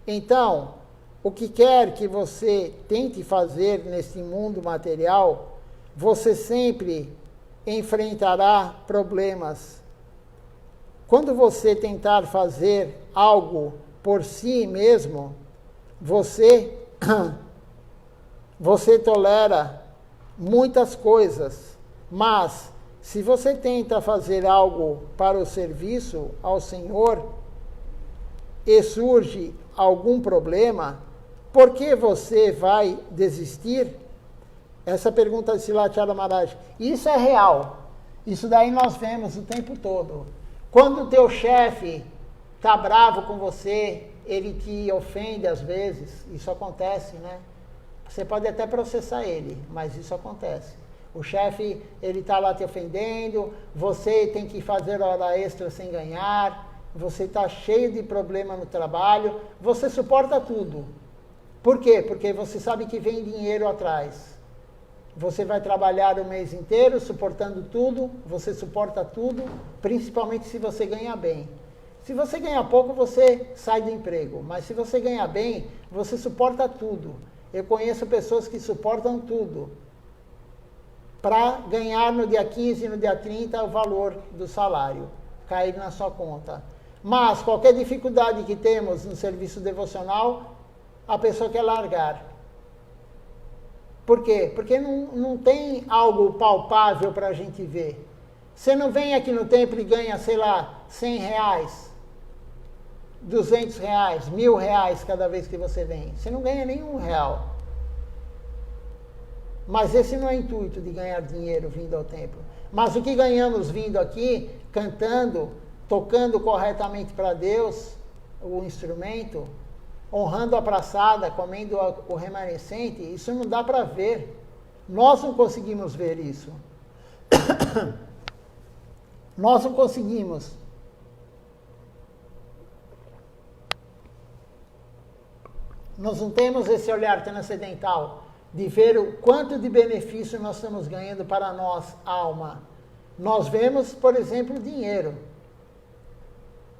Então, o que quer que você tente fazer nesse mundo material, você sempre enfrentará problemas. Quando você tentar fazer algo por si mesmo, você tolera muitas coisas, mas se você tenta fazer algo para o serviço ao Senhor e surge algum problema, por que você vai desistir? Essa pergunta de Silachara Maharaj. Isso é real. Isso daí nós vemos o tempo todo. Quando o teu chefe está bravo com você, ele te ofende às vezes, isso acontece, né? Você pode até processar ele, mas isso acontece. O chefe, ele está lá te ofendendo, você tem que fazer hora extra sem ganhar, você está cheio de problema no trabalho, você suporta tudo. Por quê? Porque você sabe que vem dinheiro atrás. Você vai trabalhar o mês inteiro suportando tudo, você suporta tudo, principalmente se você ganha bem. Se você ganha pouco, você sai do emprego, mas se você ganha bem, você suporta tudo. Eu conheço pessoas que suportam tudo para ganhar no dia 15 e no dia 30 o valor do salário, cair na sua conta. Mas qualquer dificuldade que temos no serviço devocional, a pessoa quer largar. Por quê? Porque não tem algo palpável para a gente ver. Você não vem aqui no templo e ganha, sei lá, 100 reais, 200 reais, 1.000 reais cada vez que você vem. Você não ganha nenhum real. Mas esse não é o intuito de ganhar dinheiro vindo ao templo. Mas o que ganhamos vindo aqui, cantando, tocando corretamente para Deus o instrumento, honrando a praçada, comendo o remanescente, isso não dá para ver. Nós não conseguimos ver isso. Nós não conseguimos. Nós não temos esse olhar transcendental de ver o quanto de benefício nós estamos ganhando para nós, alma. Nós vemos, por exemplo, dinheiro.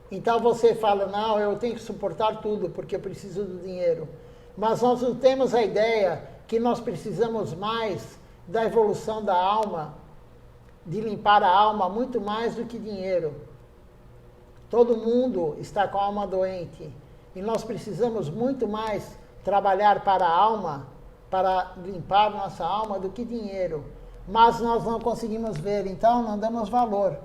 Então você fala, não, eu tenho que suportar tudo porque eu preciso do dinheiro. Mas nós não temos a ideia que nós precisamos mais da evolução da alma, de limpar a alma, muito mais do que dinheiro. Todo mundo está com a alma doente. E nós precisamos muito mais trabalhar para a alma, para limpar nossa alma, do que dinheiro. Mas nós não conseguimos ver, então não damos valor.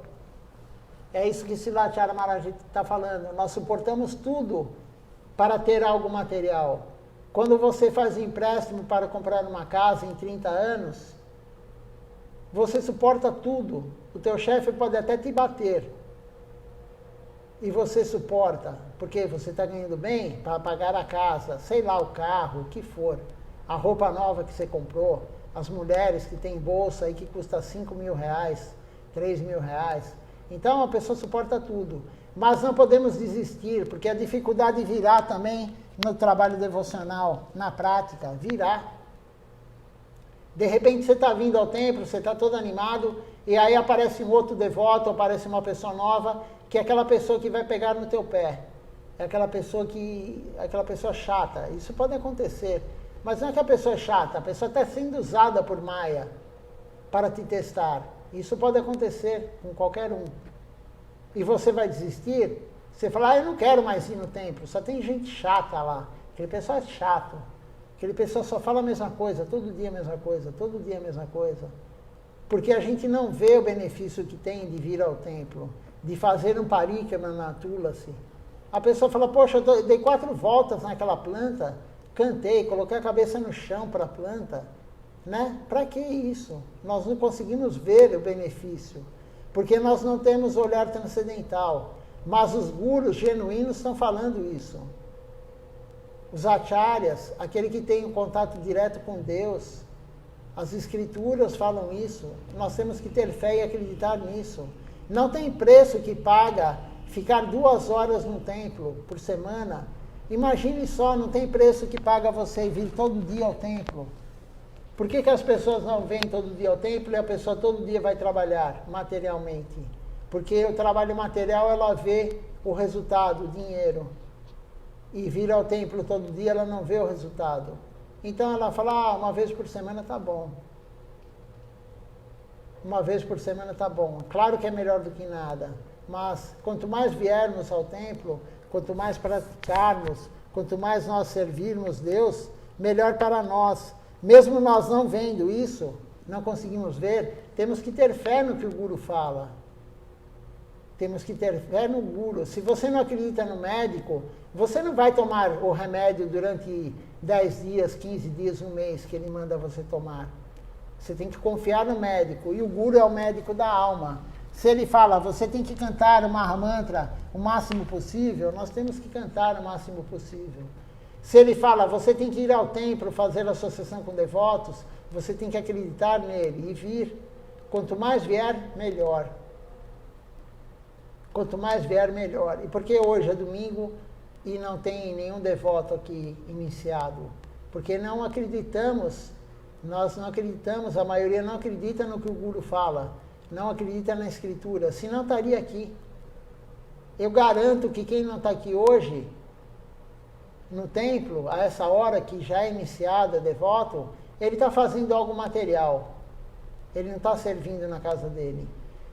É isso que Silachara Maharaj está falando. Nós suportamos tudo para ter algo material. Quando você faz empréstimo para comprar uma casa em 30 anos, você suporta tudo. O teu chefe pode até te bater. E você suporta, porque você está ganhando bem para pagar a casa, sei lá, o carro, o que for. A roupa nova que você comprou, as mulheres que têm bolsa aí que custa 5.000 reais, 3.000 reais. Então a pessoa suporta tudo. Mas não podemos desistir, porque a dificuldade virá também no trabalho devocional, na prática, virá. De repente você está vindo ao templo, você está todo animado, e aí aparece um outro devoto, aparece uma pessoa nova, que é aquela pessoa que vai pegar no teu pé. É aquela pessoa chata. Isso pode acontecer. Mas não é que a pessoa é chata, a pessoa está sendo usada por Maya para te testar. Isso pode acontecer com qualquer um. E você vai desistir? Você fala, eu não quero mais ir no templo, só tem gente chata lá. Aquele pessoal é chato. Aquele pessoal só fala a mesma coisa, todo dia a mesma coisa, todo dia a mesma coisa. Porque a gente não vê o benefício que tem de vir ao templo, de fazer um parikrama na Tulasi. A pessoa fala, poxa, eu dei 4 voltas naquela planta, cantei, coloquei a cabeça no chão para a planta. Né? Para que isso? Nós não conseguimos ver o benefício, porque nós não temos olhar transcendental. Mas os gurus genuínos estão falando isso. os acharyas, aquele que tem um contato direto com Deus. As escrituras falam isso. Nós temos que ter fé e acreditar nisso. Não tem preço que paga ficar 2 horas no templo por semana. Imagine só, não tem preço que paga você vir todo dia ao templo. Por que as pessoas não vêm todo dia ao templo e a pessoa todo dia vai trabalhar materialmente? Porque o trabalho material, ela vê o resultado, o dinheiro. E vir ao templo todo dia, ela não vê o resultado. Então ela fala, uma vez por semana tá bom. Uma vez por semana tá bom. Claro que é melhor do que nada. Mas quanto mais viermos ao templo, quanto mais praticarmos, quanto mais nós servirmos Deus, melhor para nós. Mesmo nós não vendo isso, não conseguimos ver, temos que ter fé no que o Guru fala. Temos que ter fé no Guru. Se você não acredita no médico, você não vai tomar o remédio durante 10 dias, 15 dias, um mês que ele manda você tomar. Você tem que confiar no médico. E o Guru é o médico da alma. Se ele fala, você tem que cantar o Mahamantra o máximo possível, nós temos que cantar o máximo possível. Se ele fala, você tem que ir ao templo fazer associação com devotos, você tem que acreditar nele e vir. Quanto mais vier, melhor. Quanto mais vier, melhor. E por que hoje é domingo e não tem nenhum devoto aqui iniciado? Porque não acreditamos, nós não acreditamos, a maioria não acredita no que o Guru fala, não acredita na escritura, senão estaria aqui. Eu garanto que quem não está aqui hoje, no templo, a essa hora que já é iniciado, é devoto, ele está fazendo algo material. Ele não está servindo na casa dele.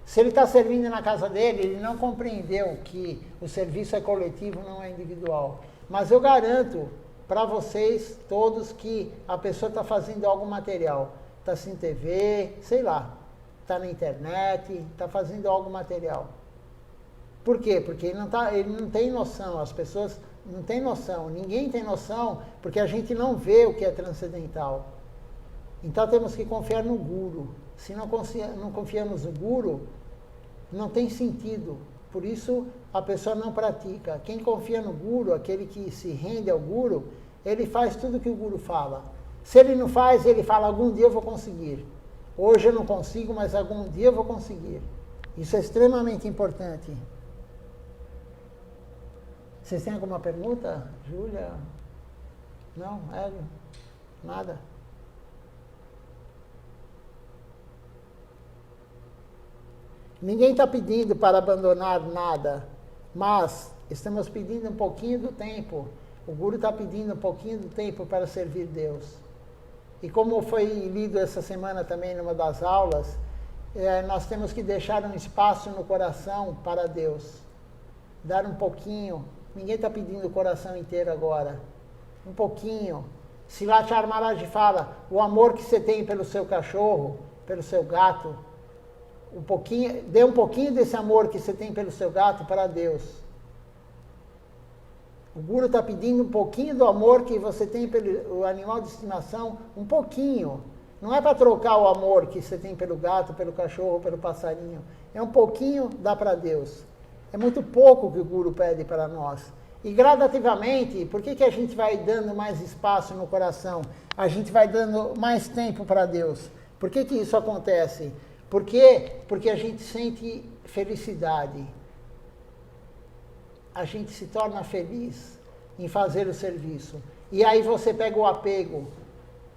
Se ele está servindo na casa dele, ele não compreendeu que o serviço é coletivo, não é individual. Mas eu garanto para vocês todos que a pessoa está fazendo algo material. Está assistindo TV, sei lá, está na internet, está fazendo algo material. Por quê? Porque ele não tem noção, as pessoas não têm noção, ninguém tem noção, porque a gente não vê o que é transcendental. Então temos que confiar no Guru. Se não confiamos no Guru, não tem sentido. Por isso a pessoa não pratica. Quem confia no Guru, aquele que se rende ao Guru, ele faz tudo o que o Guru fala. Se ele não faz, ele fala, algum dia eu vou conseguir. Hoje eu não consigo, mas algum dia eu vou conseguir. Isso é extremamente importante. Vocês têm alguma pergunta? Júlia? Não? Hélio? Nada? Ninguém está pedindo para abandonar nada, mas estamos pedindo um pouquinho do tempo. O Guru está pedindo um pouquinho do tempo para servir Deus. E como foi lido essa semana também numa das aulas, nós temos que deixar um espaço no coração para Deus. Dar um pouquinho. Ninguém está pedindo o coração inteiro agora. Um pouquinho. Silachar Maharaj fala, o amor que você tem pelo seu cachorro, pelo seu gato, dê um pouquinho desse amor que você tem pelo seu gato para Deus. O Guru está pedindo um pouquinho do amor que você tem pelo animal de estimação, um pouquinho. Não é para trocar o amor que você tem pelo gato, pelo cachorro, pelo passarinho. É um pouquinho, dá para Deus. É muito pouco que o Guru pede para nós. E gradativamente, por que a gente vai dando mais espaço no coração? A gente vai dando mais tempo para Deus. Por que isso acontece? Por quê? Porque a gente sente felicidade. A gente se torna feliz em fazer o serviço. E aí você pega o apego.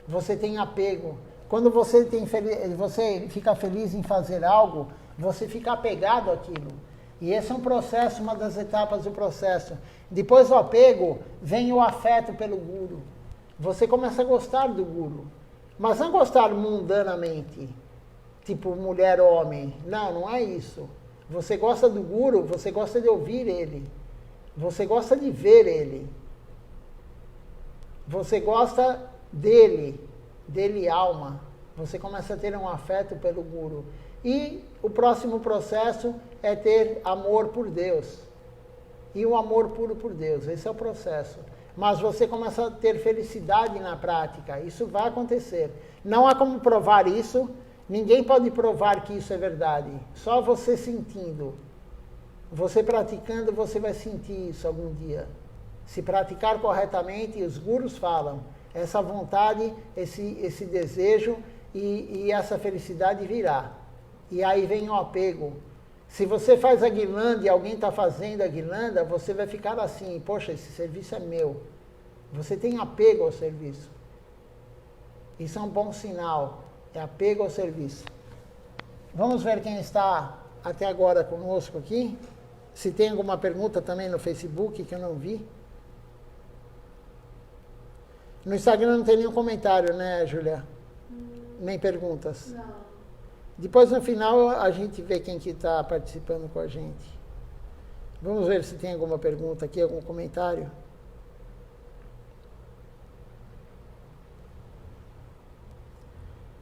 Você tem apego. Quando você fica feliz em fazer algo, você fica apegado àquilo. E esse é um processo, uma das etapas do processo. Depois do apego, vem o afeto pelo Guru. Você começa a gostar do Guru. Mas não gostar mundanamente. Tipo mulher, homem. Não, não é isso. Você gosta do Guru, você gosta de ouvir ele. Você gosta de ver ele. Você gosta dele alma. Você começa a ter um afeto pelo Guru. E o próximo processo é ter amor por Deus. E o amor puro por Deus. Esse é o processo. Mas você começa a ter felicidade na prática. Isso vai acontecer. Não há como provar isso. Ninguém pode provar que isso é verdade. Só você sentindo. Você praticando, você vai sentir isso algum dia. Se praticar corretamente, os gurus falam, essa vontade, esse desejo e essa felicidade virá. E aí vem o apego. Se você faz a guirlanda e alguém está fazendo a guirlanda, você vai ficar assim, poxa, esse serviço é meu. Você tem apego ao serviço. Isso é um bom sinal, é apego ao serviço. Vamos ver quem está até agora conosco aqui. Se tem alguma pergunta também no Facebook que eu não vi. No Instagram não tem nenhum comentário, né, Júlia? Nem perguntas. Não. Depois, no final, a gente vê quem que está participando com a gente. Vamos ver se tem alguma pergunta aqui, algum comentário.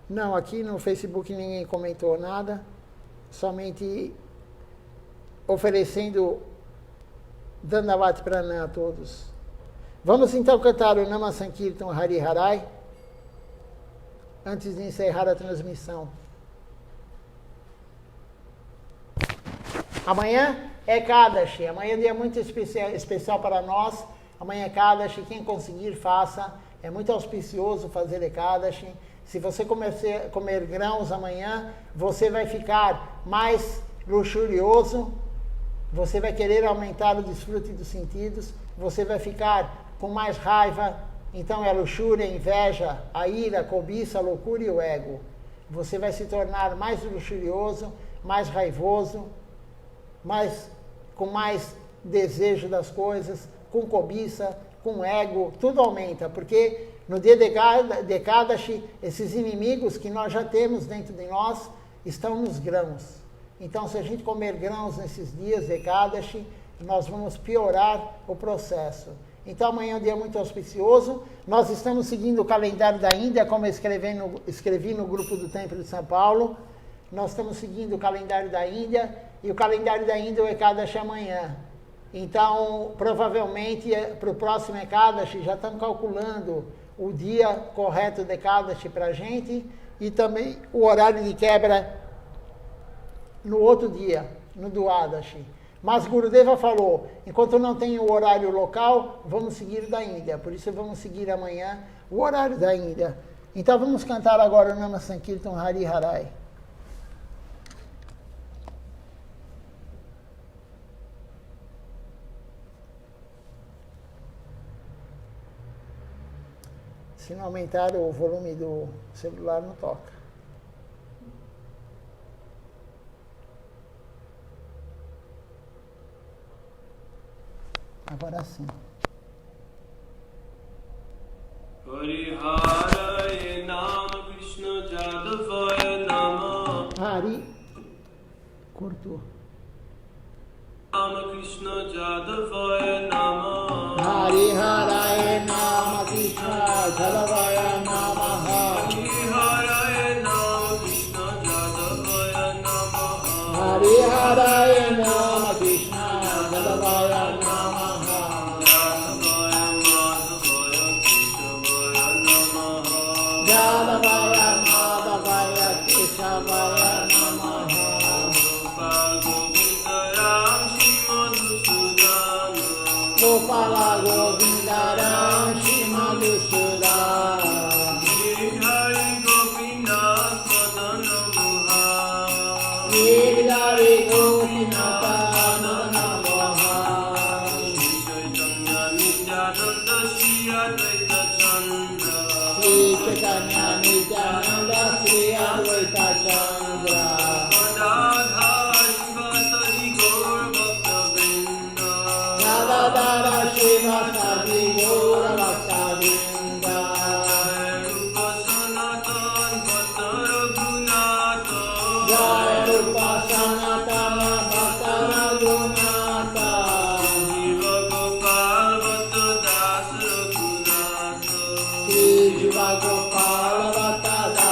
Não, aqui no Facebook ninguém comentou nada. Somente oferecendo Dandavat Pranam a todos. Vamos então cantar o Nama Sankirtan Hari Harai, antes de encerrar a transmissão. Amanhã é Kadashi, amanhã é um dia muito especial para nós. Amanhã é Kadashi, quem conseguir faça, é muito auspicioso fazer Ekadashi. Se você comer grãos amanhã, você vai ficar mais luxurioso, você vai querer aumentar o desfrute dos sentidos, você vai ficar com mais raiva, então é a luxúria, a inveja, a ira, a cobiça, a loucura e o ego. Você vai se tornar mais luxurioso, mais raivoso, com mais desejo das coisas, com cobiça, com ego, tudo aumenta, porque no dia de Ekadashi, esses inimigos que nós já temos dentro de nós estão nos grãos. Então, se a gente comer grãos nesses dias de Ekadashi, nós vamos piorar o processo. Então, amanhã é um dia muito auspicioso. Nós estamos seguindo o calendário da Índia, como eu escrevi no grupo do Templo de São Paulo. Nós estamos seguindo o calendário da Índia, e o calendário da Índia é o Ekadashi amanhã. Então, provavelmente, para o próximo Ekadashi, já estamos calculando o dia correto de Ekadashi para a gente, e também o horário de quebra no outro dia, no Dwadashi. Mas Gurudeva falou, enquanto não tem o horário local, vamos seguir da Índia. Por isso vamos seguir amanhã o horário da Índia. Então vamos cantar agora o Nama Sankirtan Hari Harai. Se não aumentar o volume do celular, não toca. Agora sim. Hari Harai Nama Krishna Jadavaya Nama. Hari. Cortou. Nama Krishna Jadavaya Nama. Hari Harai Nama Krishna Jadavaya Nama. Hari Harai Nama Krishna Jadavaya Nama. Hari Harai Nama Krishna Jadavaya Nama. Jadavaya Madhavaya Keshavaya Namaha. Gopala Govindaram Shimadusudam. Giridhari Gopinath Madanamoha. Giridhari Gopinath Madanamoha. Chaitanya Nityananda Shri Advaita Chandra. Shri Chaitanya Nityananda Shri Advaita Chandra. Gadadhara Shivasadi Gaur Bhakta Vrinda. Gadadhara Shivasadi Gaur Bhakta Vrinda. Rupa Sanatan Bhatta Raghunatha. Jai Rupa Sanatana Bhakta Raghunatha. Jiva Gopal Bhatta Das Raghunatha. Shri Jiva Gopala Bhatta Das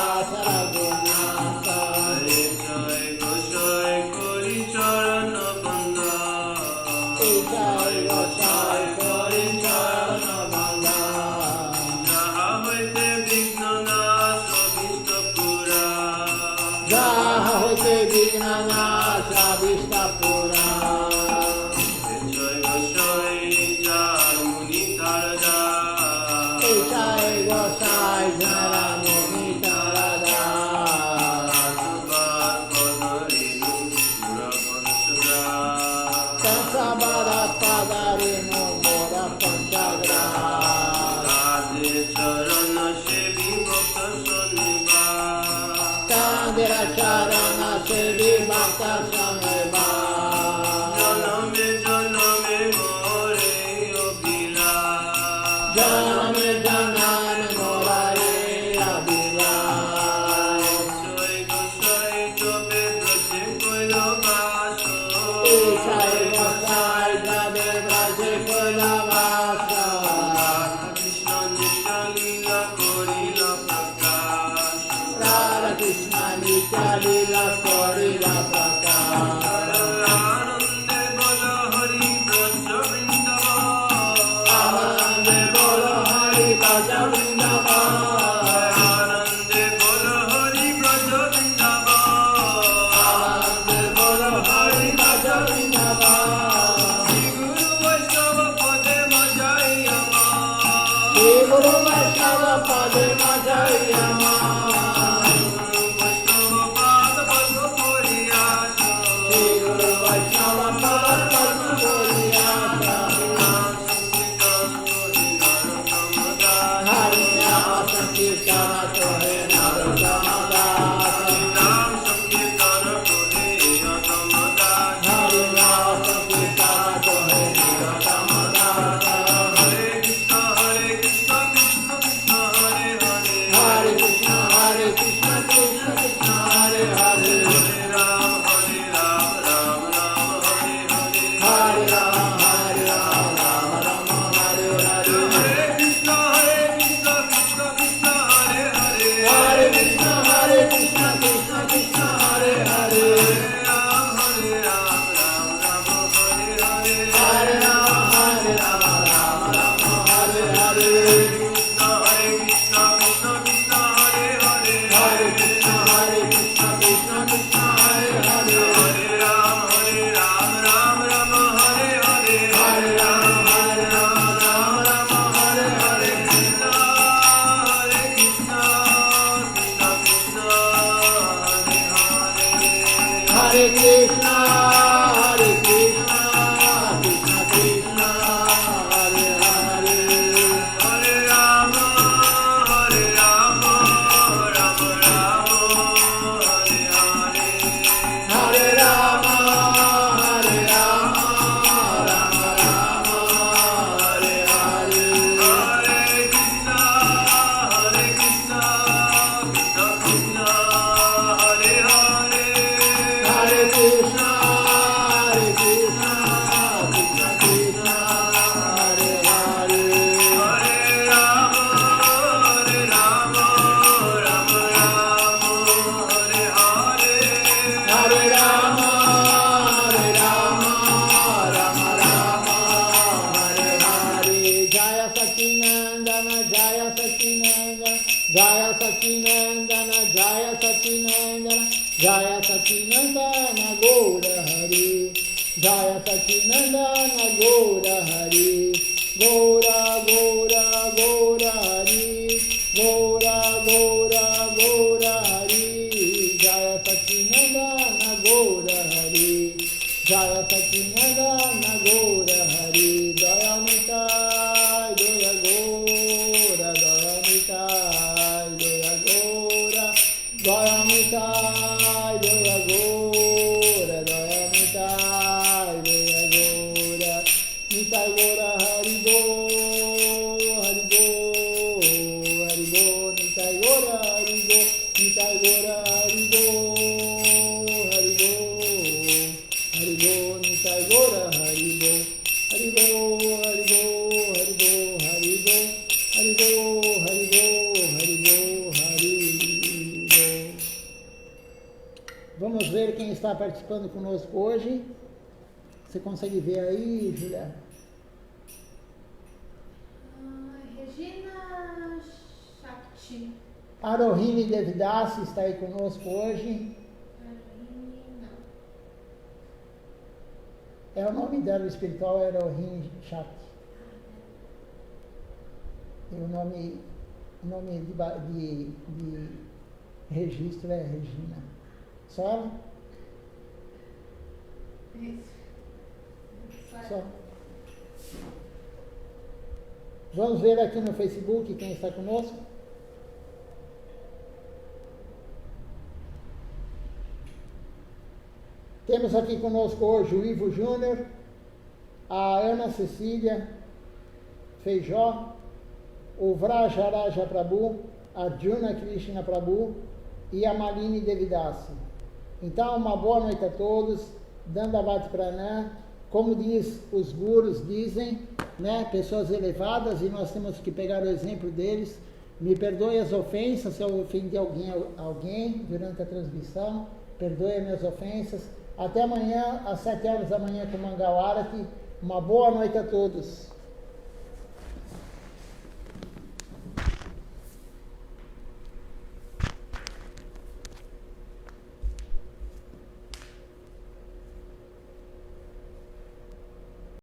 Vamos ver quem está participando conosco hoje. Você consegue ver aí, Julia? Regina Shakti. Arohini Devidasi está aí conosco hoje. É o nome dela espiritual, é Arohini Shakti. E o nome de registro é Regina. Só ela? Isso. Só. Vamos ver aqui no Facebook quem está conosco. Temos aqui conosco hoje o Ivo Júnior, a Ana Cecília Feijó, o Vrajaraja Prabhu, a Juna Krishna Prabhu e a Malini Devidasi. Então, uma boa noite a todos, Dandavat Pranam. Como diz, os gurus dizem, né, pessoas elevadas, e nós temos que pegar o exemplo deles. Me perdoe as ofensas, se eu ofendi alguém durante a transmissão, perdoe as minhas ofensas. Até amanhã, às 7 horas da manhã, com Mangal Arati. Uma boa noite a todos.